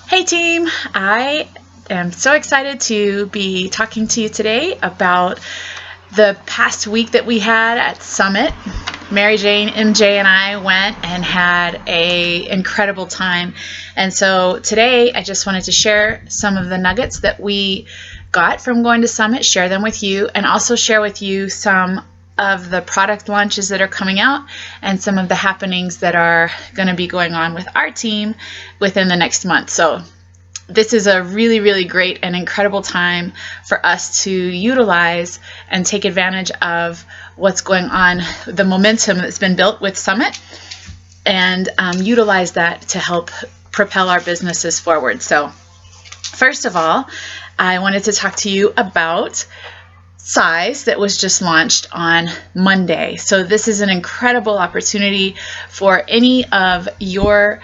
Hey team, I am so excited to be talking to you today about the past week that we had at Summit. Mary Jane, MJ, and I went and had an incredible time. And so today I just wanted to share some of the nuggets that we got from going to Summit, share them with you, and also share with you some of the product launches that are coming out and some of the happenings that are going to be going on with our team within the next month. So this is a really, really great and incredible time for us to utilize and take advantage of what's going on, the momentum that's been built with Summit, and utilize that to help propel our businesses forward. So first of all, I wanted to talk to you about Size that was just launched on Monday. So this is an incredible opportunity for any of your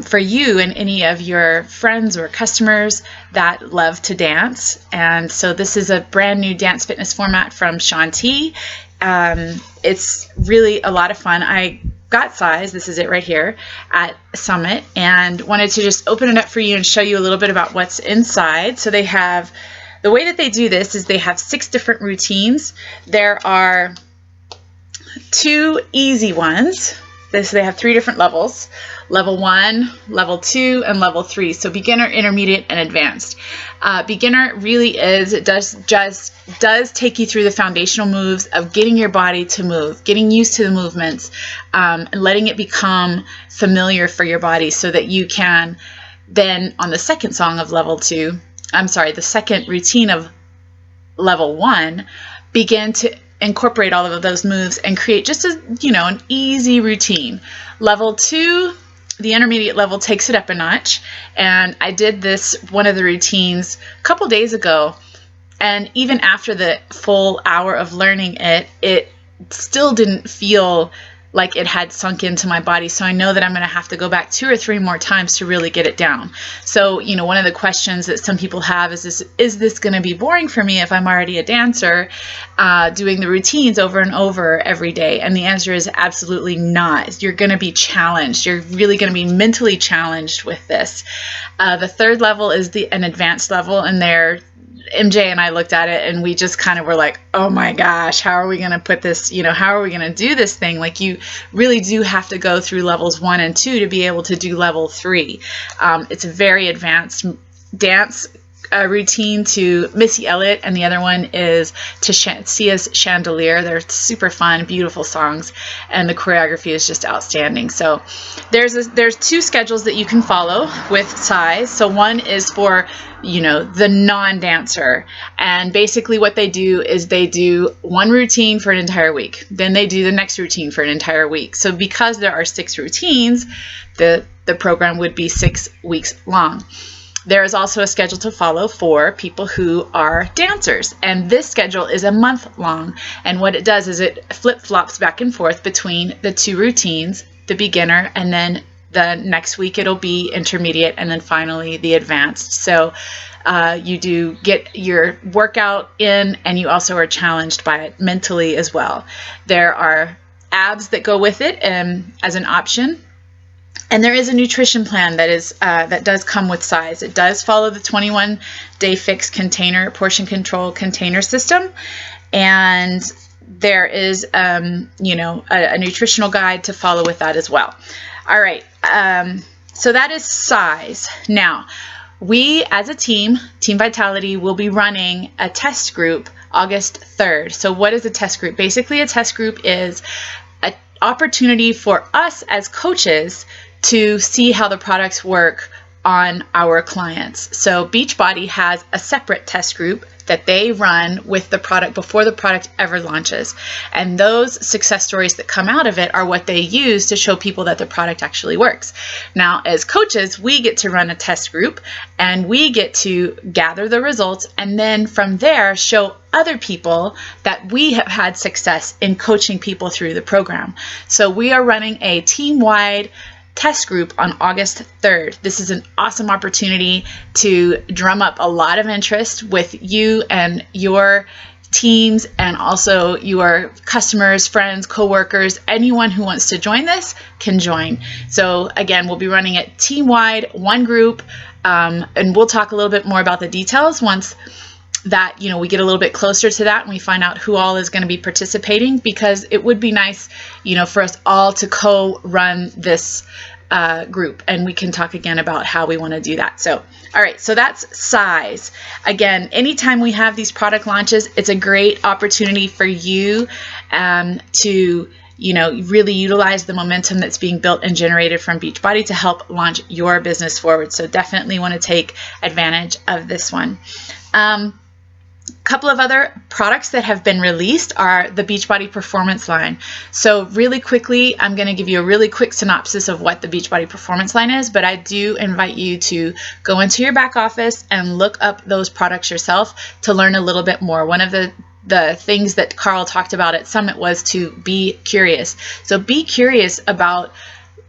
for you and any of your friends or customers that love to dance. And so this is a brand new dance fitness format from Shaun T. It's really a lot of fun. I got Size, this is it right here, at Summit, and wanted to just open it up for you and show you a little bit about what's inside. So they have, the way that they do this is they have 6 different routines. There are 2 easy ones. So they have 3 different levels: level 1, level 2, and level 3. So beginner, intermediate, and advanced. Beginner really is, it does take you through the foundational moves of getting your body to move, getting used to the movements, and letting it become familiar for your body so that you can then, on the second the second routine of level 1, begin to incorporate all of those moves and create just an easy routine. Level 2, the intermediate level, takes it up a notch, and I did one of the routines a couple days ago, and even after the full hour of learning it still didn't feel like it had sunk into my body. So I know that I'm going to have to go back 2 or 3 more times to really get it down. So, one of the questions that some people have is this going to be boring for me if I'm already a dancer, doing the routines over and over every day? And the answer is absolutely not. You're going to be challenged. You're really going to be mentally challenged with this. The third level is an advanced level, and MJ and I looked at it and we just kind of were like, oh my gosh, how are we going to put this, how are we going to do this thing? Like, you really do have to go through levels 1 and 2 to be able to do level 3. It's a very advanced dance routine to Missy Elliott, and the other one is to Sia's Chandelier. They're super fun, beautiful songs, and the choreography is just outstanding. So there's 2 schedules that you can follow with Size. So one is for the non-dancer, and basically what they do is they do one routine for an entire week, then they do the next routine for an entire week. So because there are 6 routines, the program would be 6 weeks long. There is also a schedule to follow for people who are dancers, and this schedule is a month long, and what it does is it flip-flops back and forth between the 2 routines, the beginner, and then the next week it'll be intermediate, and then finally the advanced. So you do get your workout in, and you also are challenged by it mentally as well. There are abs that go with it as an option. And there is a nutrition plan that does come with Size. It does follow the 21-day fixed portion control container system, and there is a nutritional guide to follow with that as well. All right, so that is Size. Now, we as a Team Vitality, will be running a test group August 3rd. So what is a test group? Basically, a test group is an opportunity for us as coaches to see how the products work on our clients. So Beachbody has a separate test group that they run with the product before the product ever launches. And those success stories that come out of it are what they use to show people that the product actually works. Now, as coaches, we get to run a test group, and we get to gather the results, and then from there show other people that we have had success in coaching people through the program. So we are running a team-wide test group on August 3rd. This is an awesome opportunity to drum up a lot of interest with you and your teams and also your customers, friends, coworkers, anyone who wants to join this can join. So again, we'll be running it team-wide, one group, and we'll talk a little bit more about the details once that we get a little bit closer to that and we find out who all is going to be participating, because it would be nice for us all to co-run this group, and we can talk again about how we want to do that. So all right, so that's size. Again, anytime we have these product launches, it's a great opportunity for you to really utilize the momentum that's being built and generated from Beachbody to help launch your business forward. So definitely want to take advantage of this one. Couple of other products that have been released are the Beachbody Performance line. So really quickly, I'm going to give you a really quick synopsis of what the Beachbody Performance line is, but I do invite you to go into your back office and look up those products yourself to learn a little bit more. One of the things that Carl talked about at Summit was to be curious. So be curious about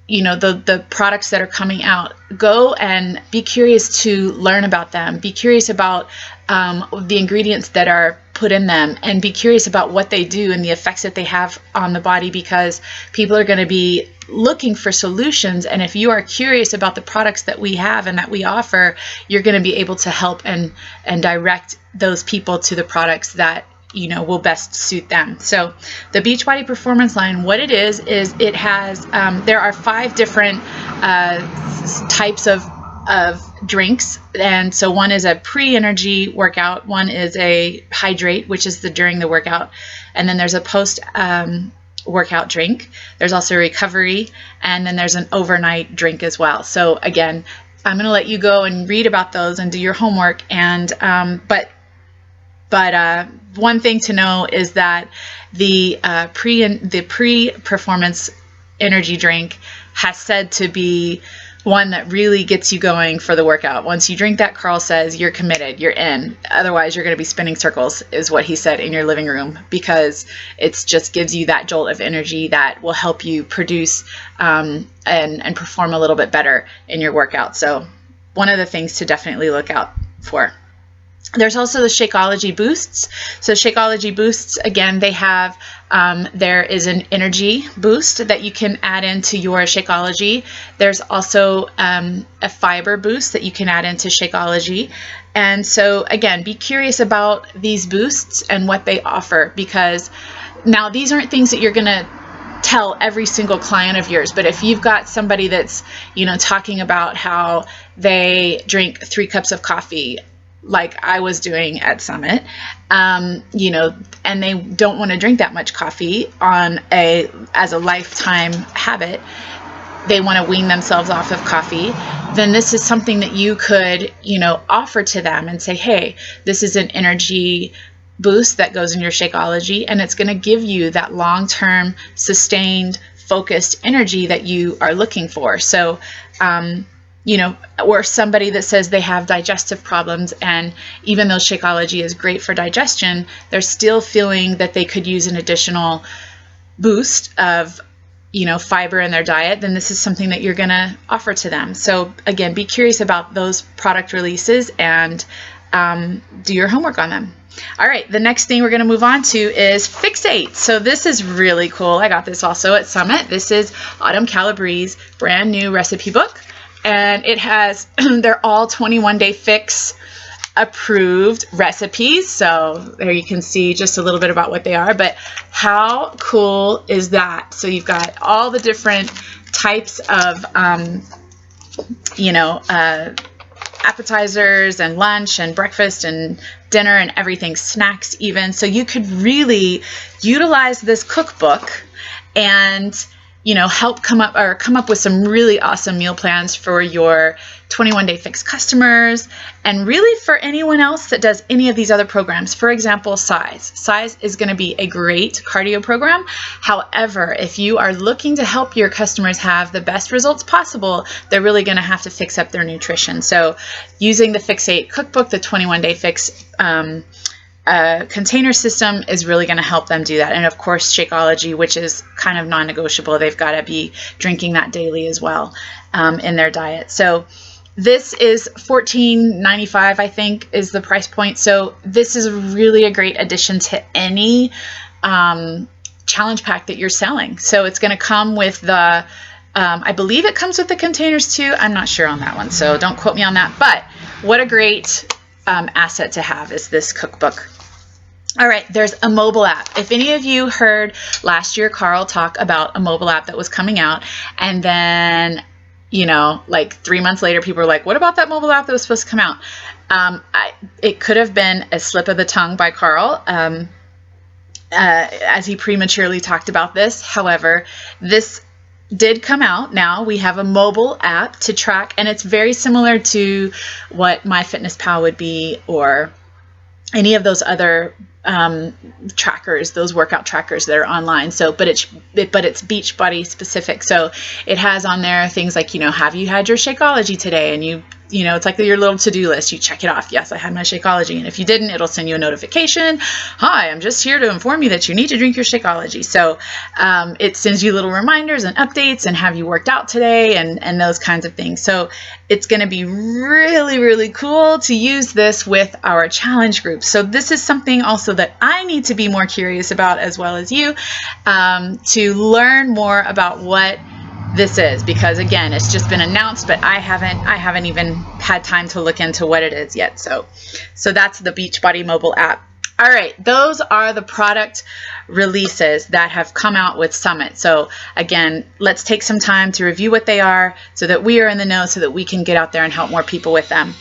the products that are coming out. Go and be curious to learn about them. Be curious about the ingredients that are put in them, and be curious about what they do and the effects that they have on the body, because people are going to be looking for solutions. And if you are curious about the products that we have and that we offer, you're going to be able to help and direct those people to the products that will best suit them. So the Beachbody Performance line, what it is it has, there are 5 different types of drinks. And so one is a pre-energy workout, one is a hydrate, which is during the workout, and then there's a post workout drink. There's also recovery, and then there's an overnight drink as well. So again, I'm going to let you go and read about those and do your homework. And but one thing to know is that the pre-performance energy drink has said to be one that really gets you going for the workout. Once you drink that, Carl says you're committed, you're in. Otherwise, you're going to be spinning circles, is what he said, in your living room, because it just gives you that jolt of energy that will help you produce and perform a little bit better in your workout. So one of the things to definitely look out for. There's also the Shakeology Boosts. So Shakeology Boosts, again, they have, there is an energy boost that you can add into your Shakeology. There's also a fiber boost that you can add into Shakeology. And so again, be curious about these boosts and what they offer, because now these aren't things that you're going to tell every single client of yours, but if you've got somebody that's, talking about how they drink 3 cups of coffee, like I was doing at Summit, and they don't want to drink that much coffee as a lifetime habit, they want to wean themselves off of coffee, then this is something that you could, offer to them and say, hey, this is an energy boost that goes in your Shakeology, and it's going to give you that long-term, sustained, focused energy that you are looking for. So, or somebody that says they have digestive problems, and even though Shakeology is great for digestion, they're still feeling that they could use an additional boost of, fiber in their diet, then this is something that you're going to offer to them. So again, be curious about those product releases and do your homework on them. All right, the next thing we're going to move on to is Fixate. So this is really cool. I got this also at Summit. This is Autumn Calabrese's brand new recipe book. And it has, they're all 21-day fix approved recipes. So there you can see just a little bit about what they are, but how cool is that? So you've got all the different types of, appetizers and lunch and breakfast and dinner and everything, snacks even. So you could really utilize this cookbook and help come up with some really awesome meal plans for your 21-day fix customers, and really for anyone else that does any of these other programs. For example, Size. Size is going to be a great cardio program. However, if you are looking to help your customers have the best results possible, they're really going to have to fix up their nutrition. So using the Fixate cookbook, the 21-day fix container system, is really going to help them do that. And of course, Shakeology, which is kind of non-negotiable. They've got to be drinking that daily as well in their diet. So This is $14.95, I think, is the price point. So this is really a great addition to any challenge pack that you're selling. So it's going to come with the, I believe it comes with the containers too. I'm not sure on that one, so don't quote me on that. But what a great asset to have is this cookbook. All right, there's a mobile app. If any of you heard last year Carl talk about a mobile app that was coming out, and then, you know, like 3 months later, people were like, what about that mobile app that was supposed to come out? It could have been a slip of the tongue by Carl as he prematurely talked about this. However, this did come out. Now we have a mobile app to track, and it's very similar to what MyFitnessPal would be, or any of those other trackers, those workout trackers that are online. So, but it's Beachbody specific. So it has on there things like, you know, have you had your Shakeology today? And you know, it's like your little to-do list. You check it off. Yes, I had my Shakeology. And if you didn't, it'll send you a notification. Hi, I'm just here to inform you that you need to drink your Shakeology. So it sends you little reminders and updates and have you worked out today and those kinds of things. So it's going to be really, really cool to use this with our challenge group. So this is something also that I need to be more curious about, as well as you, to learn more about what this is, because again, it's just been announced, but I haven't even had time to look into what it is yet. So that's the Beachbody mobile app. All right, those are the product releases that have come out with Summit. So again, let's take some time to review what they are so that we are in the know, so that we can get out there and help more people with them.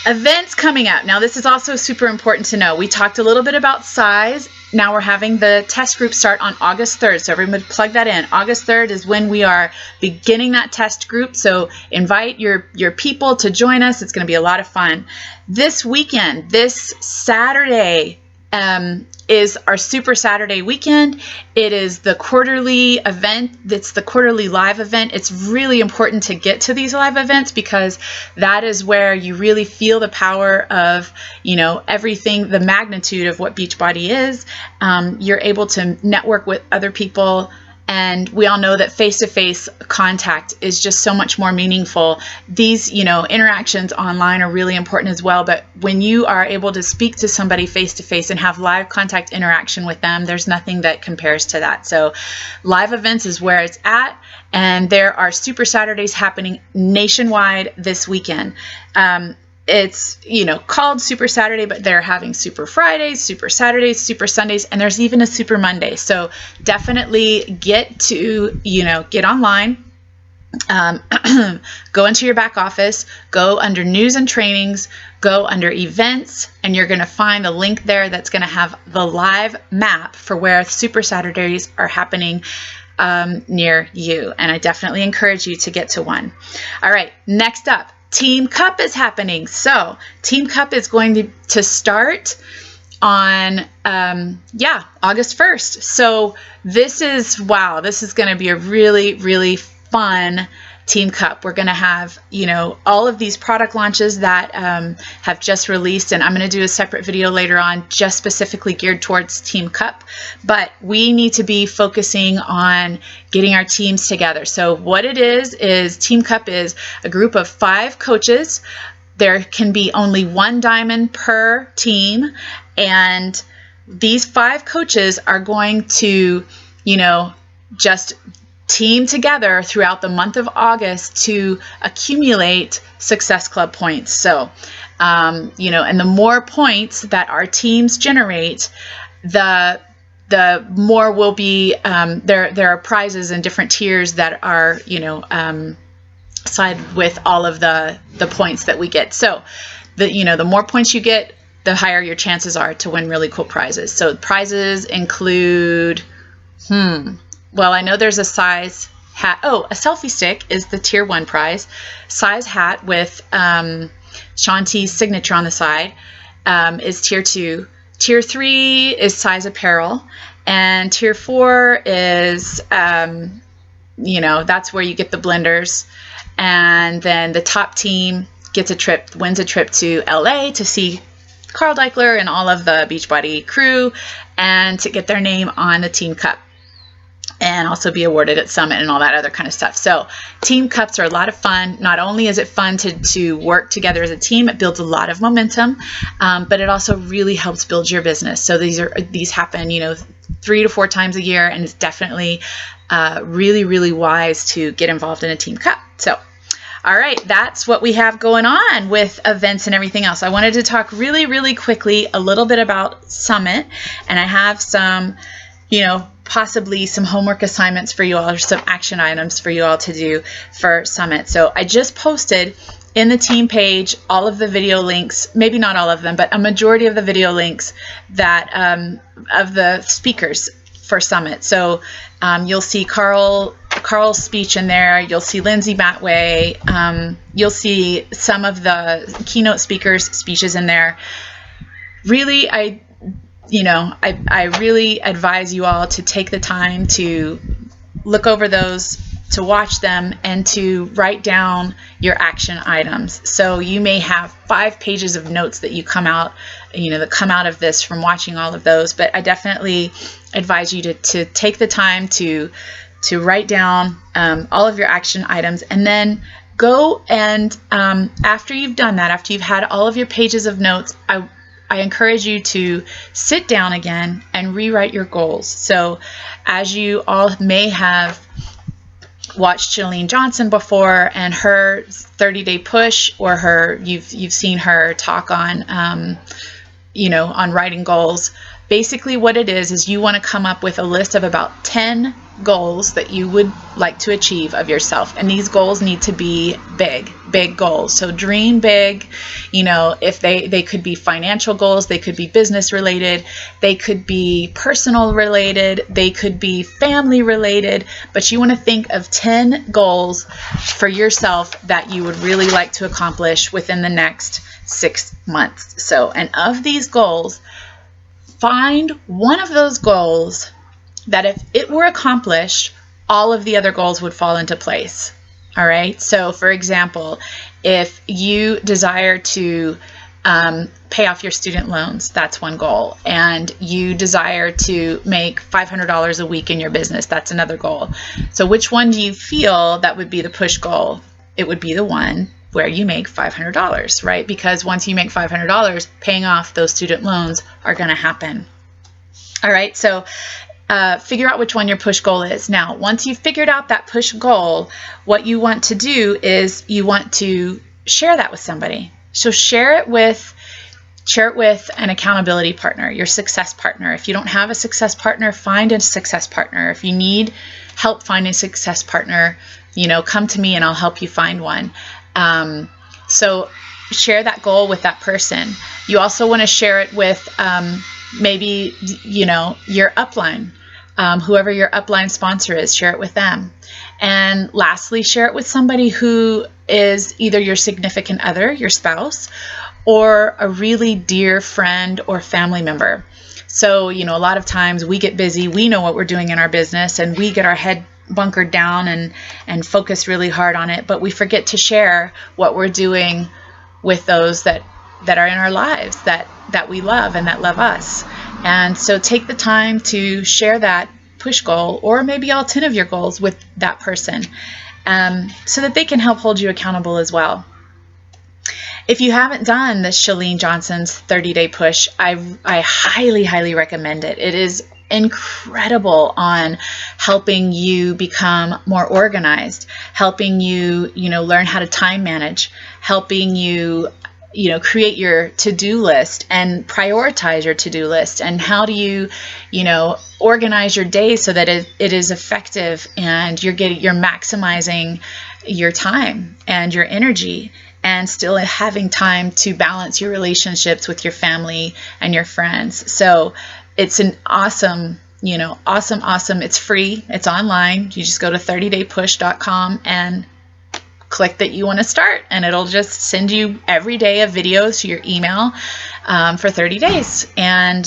Events coming up. Now, this is also super important to know. We talked a little bit about size. Now we're having the test group start on August 3rd. So everyone plug that in. August 3rd is when we are beginning that test group. So invite your people to join us. It's going to be a lot of fun. This weekend, this Saturday, is our Super Saturday weekend. It is the quarterly event. It's the quarterly live event. It's really important to get to these live events, because that is where you really feel the power of, you know, everything, the magnitude of what Beachbody is. You're able to network with other people. And we all know that face-to-face contact is just so much more meaningful. These, you know, interactions online are really important as well. But when you are able to speak to somebody face-to-face and have live contact interaction with them, there's nothing that compares to that. So live events is where it's at. And there are Super Saturdays happening nationwide this weekend. It's, you know, called Super Saturday, but they're having Super Fridays, Super Saturdays, Super Sundays, and there's even a Super Monday. So definitely get online, go into your back office, go under news and trainings, go under events, and you're going to find the link there that's going to have the live map for where Super Saturdays are happening near you. And I definitely encourage you to get to one. All right, next up. Team Cup is happening. So Team Cup is going to start on, August 1st. So this is going to be a really, really fun Team Cup. We're going to have, you know, all of these product launches that have just released, and I'm going to do a separate video later on just specifically geared towards Team Cup. But we need to be focusing on getting our teams together. So what it is Team Cup is a group of 5 coaches. There can be only 1 diamond per team, and these 5 coaches are going to, you know, just team together throughout the month of August to accumulate Success Club points. So, you know, and the more points that our teams generate, the more will be, there are prizes and different tiers that are, you know, side with all of the points that we get. So the more points you get, the higher your chances are to win really cool prizes. So prizes include, well, I know there's a size hat. Oh, a selfie stick is the tier 1 prize. Size hat with Shaun T's signature on the side is tier 2. Tier 3 is size apparel. And tier 4 is, you know, that's where you get the blenders. And then the top team wins a trip to LA to see Carl Daikeler and all of the Beachbody crew, and to get their name on the Team Cup. and also be awarded at Summit and all that other kind of stuff. So team cups are a lot of fun. Not only is it fun to work together as a team, it builds a lot of momentum, but it also really helps build your business. So these happen, 3 to 4 times a year, and it's definitely really, really wise to get involved in a team cup. So, all right, that's what we have going on with events and everything else. I wanted to talk really, really quickly a little bit about Summit, and I have some, possibly some homework assignments for you all, or some action items for you all to do for Summit. So I just posted in the team page all of the video links, maybe not all of them, but a majority of the video links that of the speakers for Summit. So you'll see Carl's speech in there. You'll see Lindsay Matway. You'll see some of the keynote speakers' speeches in there. Really, I really advise you all to take the time to look over those, to watch them, and to write down your action items. So you may have 5 pages of notes that come out of this from watching all of those, but I definitely advise you to take the time to write down all of your action items, and then go and after you've done that, after you've had all of your pages of notes, I encourage you to sit down again and rewrite your goals. So as you all may have watched Chalene Johnson before and her 30-day push, or you've seen her talk on on writing goals. Basically what it is you want to come up with a list of about 10 goals that you would like to achieve of yourself. And these goals need to be big goals. So dream big. If they could be financial goals, they could be business related, they could be personal related, they could be family related, but you want to think of 10 goals for yourself that you would really like to accomplish within the next 6 months. So, and of these goals, find one of those goals that if it were accomplished, all of the other goals would fall into place. All right. So for example, if you desire to pay off your student loans, that's one goal. And you desire to make $500 a week in your business, that's another goal. So which one do you feel that would be the push goal? It would be the one where you make $500, right? Because once you make $500, paying off those student loans are going to happen. All right, so figure out which one your push goal is. Now, once you've figured out that push goal, what you want to do is you want to share that with somebody. So share it with an accountability partner, your success partner. If you don't have a success partner, find a success partner. If you need help finding a success partner, come to me and I'll help you find one. So share that goal with that person. You also want to share it with maybe, your upline, whoever your upline sponsor is, share it with them. And lastly, share it with somebody who is either your significant other, your spouse, or a really dear friend or family member. So, a lot of times we get busy, we know what we're doing in our business, and we get our head bunkered down and focus really hard on it, but we forget to share what we're doing with those that are in our lives, that we love and that love us. And so take the time to share that push goal, or maybe all 10 of your goals, with that person, so that they can help hold you accountable as well. If you haven't done this Chalene Johnson's 30-day push, I highly, highly recommend it. It is incredible on helping you become more organized, helping you, learn how to time manage, helping you, create your to-do list and prioritize your to-do list, and how do you, organize your day so that it is effective and you're maximizing your time and your energy, and still having time to balance your relationships with your family and your friends. So it's an awesome, awesome. It's free. It's online. You just go to 30daypush.com and click that you want to start, and it'll just send you every day a video to your email for 30 days. And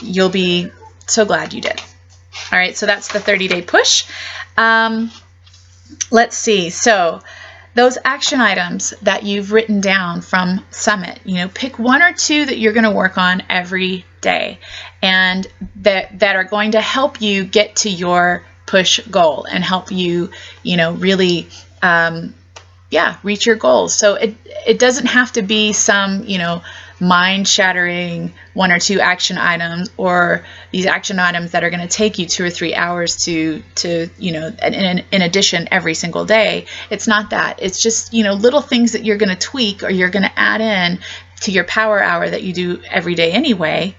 you'll be so glad you did. All right. So that's the 30-day push. Let's see. So those action items that you've written down from Summit, pick 1 or 2 that you're going to work on every day, and that are going to help you get to your push goal and help you, really, reach your goals. So it doesn't have to be some, mind-shattering 1 or 2 action items, or these action items that are going to take you 2 or 3 hours to in addition every single day. It's not that. It's just, little things that you're going to tweak or you're going to add in to your power hour that you do every day anyway,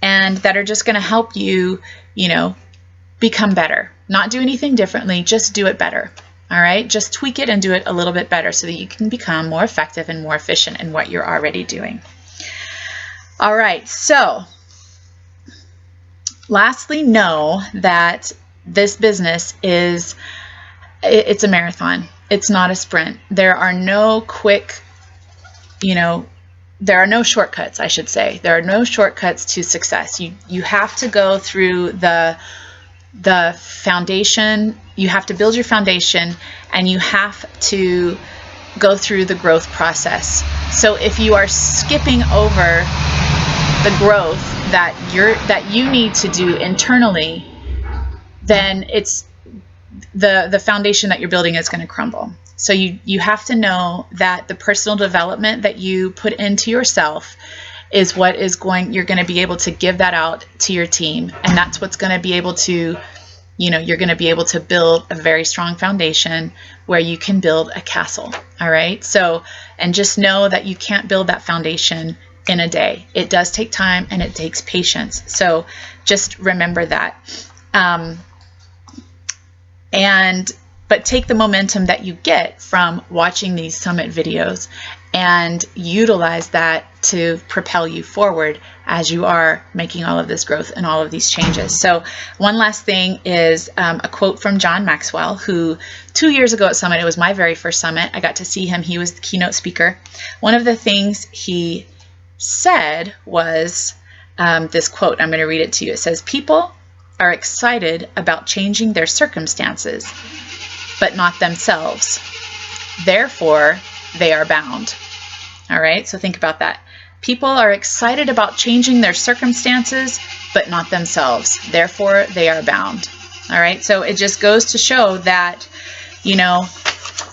and that are just going to help you, become better. Not do anything differently, just do it better. All right, just tweak it and do it a little bit better so that you can become more effective and more efficient in what you're already doing. All right, so lastly, know that this business it's a marathon. It's not a sprint. There are no quick, there are no shortcuts, I should say. There are no shortcuts to success. You have to go through the foundation. You have to build your foundation, and you have to go through the growth process. So if you are skipping over the growth that you need to do internally, then it's the foundation that you're building is going to crumble. So you have to know that the personal development that you put into yourself is what you're going to be able to give that out to your team, and that's what's going to be able to, you're going to be able to build a very strong foundation where you can build a castle. All right. So, and just know that you can't build that foundation in a day. It does take time and it takes patience. So just remember that. But take the momentum that you get from watching these summit videos and utilize that to propel you forward as you are making all of this growth and all of these changes. So one last thing is a quote from John Maxwell, who 2 years ago at Summit, it was my very first Summit, I got to see him. He was the keynote speaker. One of the things he said was this quote. I'm going to read it to you. It says, "People are excited about changing their circumstances, but not themselves. Therefore, they are bound." All right, so think about that. People are excited about changing their circumstances, but not themselves. Therefore, they are bound. All right, so it just goes to show that,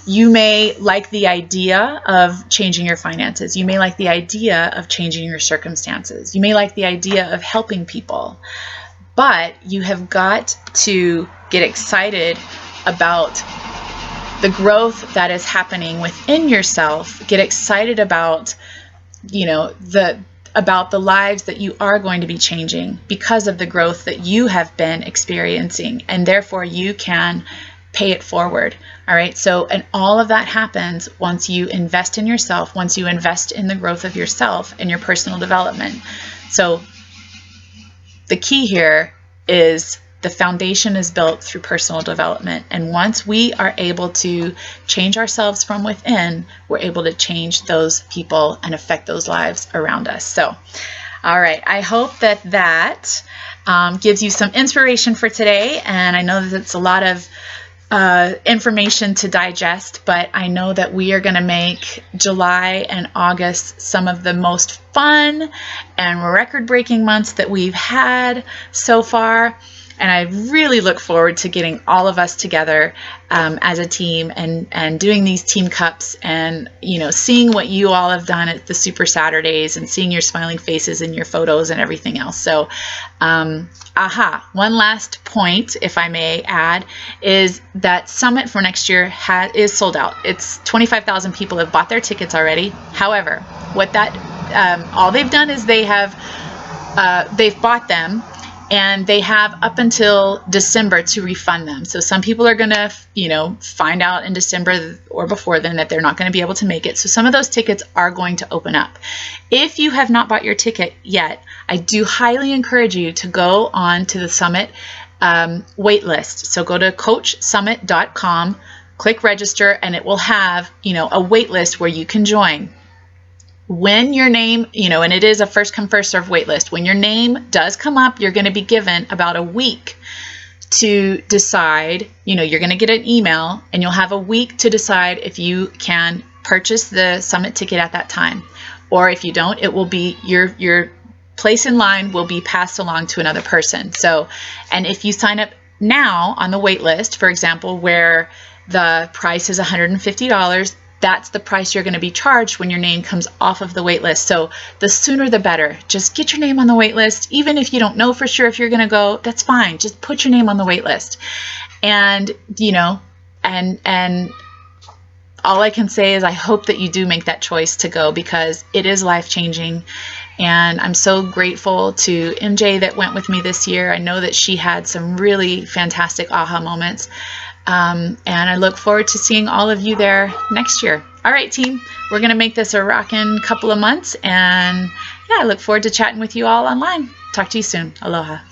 you may like the idea of changing your finances. You may like the idea of changing your circumstances. You may like the idea of helping people. But you have got to get excited about the growth that is happening within yourself. Get excited about, about the lives that you are going to be changing because of the growth that you have been experiencing, and therefore you can pay it forward. All right. So, and all of that happens once you invest in yourself, once you invest in the growth of yourself and your personal development. So the key here is the foundation is built through personal development. And once we are able to change ourselves from within, we're able to change those people and affect those lives around us. So, all right. I hope that gives you some inspiration for today. And I know that it's a lot of information to digest, but I know that we are going to make July and August some of the most fun and record-breaking months that we've had so far. And I really look forward to getting all of us together as a team and doing these team cups and, seeing what you all have done at the Super Saturdays and seeing your smiling faces and your photos and everything else. So, one last point, if I may add, is that Summit for next year is sold out. It's 25,000 people have bought their tickets already. However, all they've done is they've bought them, and they have up until December to refund them. So some people are going to, find out in December or before then that they're not going to be able to make it. So some of those tickets are going to open up. If you have not bought your ticket yet, I do highly encourage you to go on to the Summit wait list. So go to coachsummit.com, click register, and it will have, a wait list where you can join. When your name, and it is a first come, first serve wait list. When your name does come up, you're going to be given about a week to decide, you're going to get an email and you'll have a week to decide if you can purchase the Summit ticket at that time. Or if you don't, it will be your place in line will be passed along to another person. So, and if you sign up now on the wait list, for example, where the price is $150, that's the price you're going to be charged when your name comes off of the wait list. So the sooner the better. Just get your name on the wait list. Even if you don't know for sure if you're going to go, that's fine. Just put your name on the wait list. And, you know, and all I can say is I hope that you do make that choice to go, because it is life-changing. And I'm so grateful to MJ that went with me this year. I know that she had some really fantastic aha moments. And I look forward to seeing all of you there next year. All right, team, we're going to make this a rockin' couple of months. And yeah, I look forward to chatting with you all online. Talk to you soon. Aloha.